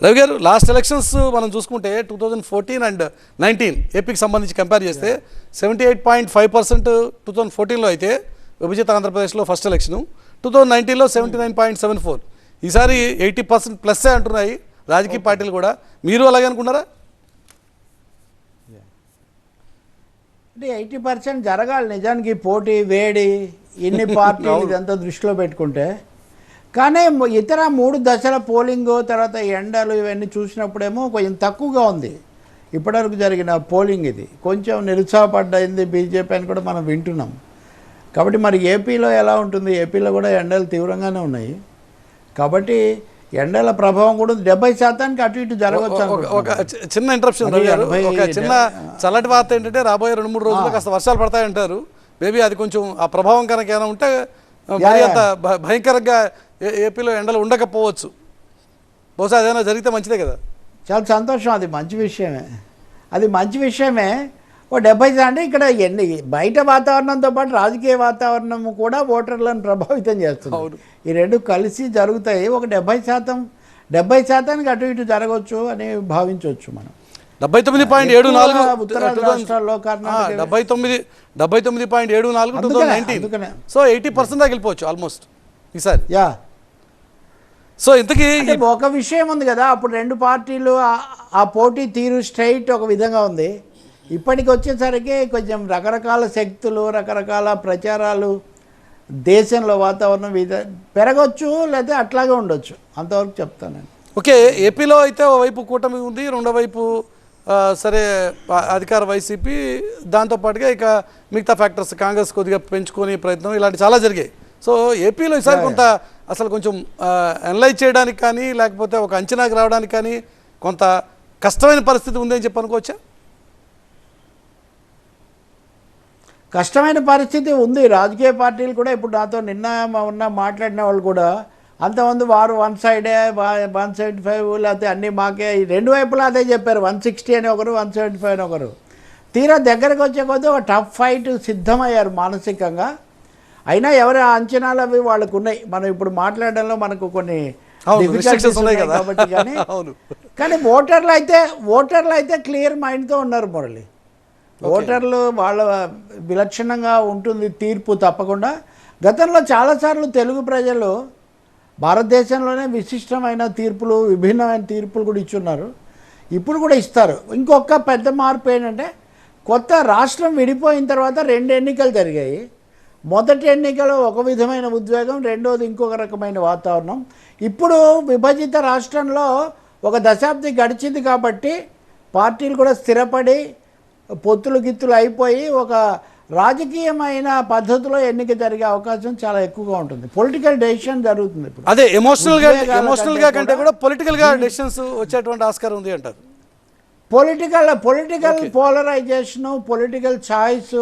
రవి గారు, last elections మనం చూసుకుంటే 2014 అండ్ 19 ఏపీకి సంబంధించి కంపేర్ చేస్తే 78.5% 2014లో అయితే విభజిత ఆంధ్రప్రదేశ్లో ఫస్ట్ ఎలక్షను, 2019లో 79.74. ఈసారి 80% ప్లస్సే అంటున్నాయి రాజకీయ పార్టీలు కూడా. మీరు అలాగే అనుకున్నారా? అంటే 80% జరగాలి నిజానికి, పోటీ వేడి ఇన్ని పార్టీలు ఇదంతా దృష్టిలో పెట్టుకుంటే. కానీ ఇతర 3 దశల పోలింగ్ తర్వాత ఎండలు ఇవన్నీ చూసినప్పుడేమో కొంచెం తక్కువగా ఉంది ఇప్పటివరకు జరిగిన పోలింగ్. ఇది కొంచెం నిరుత్సాహపడ్డైంది బీజేపీ అని కూడా మనం వింటున్నాం. కాబట్టి మరి ఏపీలో ఎలా ఉంటుంది? ఏపీలో కూడా ఎండలు తీవ్రంగానే ఉన్నాయి. కాబట్టి ఎండల ప్రభావం కూడా 70% అటు ఇటు జరగవచ్చు. ఒక చిన్న ఇంటరప్షన్ రవి గారు, ఒక చిన్న చల్లటి వార్త ఏంటంటే రాబోయే 2-3 రోజుల్లో కాస్త వర్షాలు పడతాయంటారు. మేబీ అది కొంచెం ఆ ప్రభావం కనుక ఏమైనా ఉంటే మరి అంత భయంకరంగా ఏపీలో ఎండలు ఉండకపోవచ్చు. బహుశా అదేమైనా జరిగితే మంచిదే కదా. చాలా సంతోషం, అది మంచి విషయమే. అది మంచి విషయమే. ఓ 70 అంటే ఇక్కడ బయట వాతావరణంతో పాటు రాజకీయ వాతావరణం కూడా ఓటర్లను ప్రభావితం చేస్తుంది. ఈ రెండు కలిసి జరుగుతాయి. ఒక 70% అటు ఇటు జరగవచ్చు అని భావించవచ్చు మనం. 79.74 ఉత్తరాది రాష్ట్రాల్లో, కర్ణాటక 79.74 2019. సో 80% దాకా వెళ్ళిపోవచ్చు ఆల్మోస్ట్ ఈసారి. యా. సో ఇంతకీ ఒక విషయం ఉంది కదా, అప్పుడు 2 పార్టీలు ఆ పోటీ తీరు స్ట్రైట్ ఒక విధంగా ఉంది. ఇప్పటికి వచ్చేసరికి కొంచెం రకరకాల శక్తులు, రకరకాల ప్రచారాలు, దేశంలో వాతావరణం పెరగచ్చు లేదా అట్లాగే ఉండొచ్చు. అంతవరకు చెప్తాను నేను. ఓకే, ఏపీలో అయితే ఓవైపు కూటమి ఉంది, రెండో వైపు సరే అధికార వైసీపీ, దాంతోపాటుగా ఇక మిగతా ఫ్యాక్టర్స్ కాంగ్రెస్ కొద్దిగా పెంచుకొని ప్రయత్నం ఇలాంటి చాలా జరిగాయి. సో ఏపీలో ఈసారి కొంత అసలు కొంచెం అనలైజ్ చేయడానికి కానీ లేకపోతే ఒక అంచనాకి రావడానికి కానీ కొంత కష్టమైన పరిస్థితి ఉంది అని చెప్పి అనుకోవచ్చా? కష్టమైన పరిస్థితి ఉంది. రాజకీయ పార్టీలు కూడా ఇప్పుడు నాతో నిన్న మాట్లాడిన వాళ్ళు కూడా అంతమంది వారు 1 సైడే 175 లేకపోతే అన్నీ మాకే, 2 వైపులా అదే చెప్పారు. 160 అని ఒకరు, 175 అని ఒకరు. తీరా దగ్గరకు వచ్చే కొద్దీ ఒక టఫ్ ఫైట్ సిద్ధమయ్యారు మానసికంగా. అయినా ఎవరి అంచనాలు అవి వాళ్ళకు ఉన్నాయి. మనం ఇప్పుడు మాట్లాడడంలో మనకు కొన్ని డిఫికల్టీస్ ఉన్నాయి కాబట్టి. కానీ ఓటర్లు అయితే క్లియర్ మైండ్తో ఉన్నారు మురళి. ఓటర్లు వాళ్ళ విలక్షణంగా ఉంటుంది తీర్పు తప్పకుండా. గతంలో చాలాసార్లు తెలుగు ప్రజలు భారతదేశంలోనే విశిష్టమైన తీర్పులు, విభిన్నమైన తీర్పులు కూడా ఇచ్చున్నారు, ఇప్పుడు కూడా ఇస్తారు. ఇంకొక పెద్ద మార్పు ఏంటంటే, కొత్త రాష్ట్రం విడిపోయిన తర్వాత 2 ఎన్నికలు జరిగాయి. మొదటి ఎన్నికలో ఒక విధమైన ఉద్వేగం, రెండోది ఇంకొక రకమైన వాతావరణం. ఇప్పుడు విభజిత రాష్ట్రంలో ఒక దశాబ్ది గడిచింది కాబట్టి పార్టీలు కూడా స్థిరపడి పొత్తులు గిత్తులు అయిపోయి ఒక రాజకీయమైన పద్ధతిలో ఎన్నిక జరిగే అవకాశం చాలా ఎక్కువగా ఉంటుంది. పొలిటికల్ డెసిషన్ జరుగుతుంది ఇప్పుడు. అదే ఎమోషనల్ గా కంటే కూడా పొలిటికల్ గా డెసిషన్స్ వచ్చేటువంటి ఆస్కారం ఉంది అంటారు. పొలిటికల్ పోలరైజేషను, పొలిటికల్ చాయిస్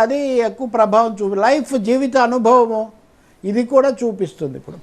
అది ఎక్కువ ప్రభావం జీవిత అనుభవము ఇది కూడా చూపిస్తుంది ఇప్పుడు.